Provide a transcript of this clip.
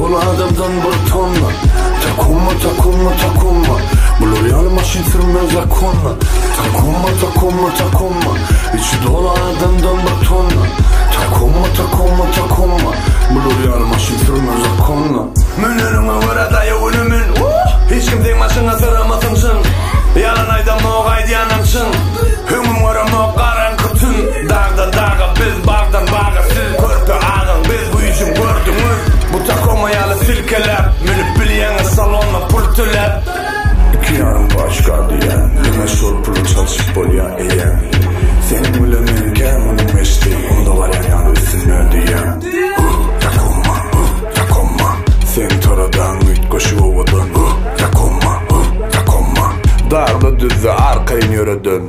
dolu adamdan bir tonna. Takuma takuma takuma, bu loyal maşin sürmez akonna. Takuma takuma takuma, içi dolu adamdan bir tonna. Takuma takuma takuma, bu loyal maşin sürmez akonna. Münürüme vura dayı ölümün, hiç kim tek maşına sıramasınçın. Yalan ayda moğaydı yanamçın. Hümüm vura moğaran kutun. Dağda dağa biz bağdan bağa, siz körpe ağın biz bu işin gördünüz. Bu takoma yalı silkelep, mülüp biliyene salonla pul tülep. İki yarım başka diyen, yine şor pulu çalışıp bol ya eyen. Senin bilemenken onun meşteği, onda var yan üstüne diyen. Takoma, takoma, sen taradan müt koşu ovadan. Takoma, takoma, dağda düzde arkayın yöre dön.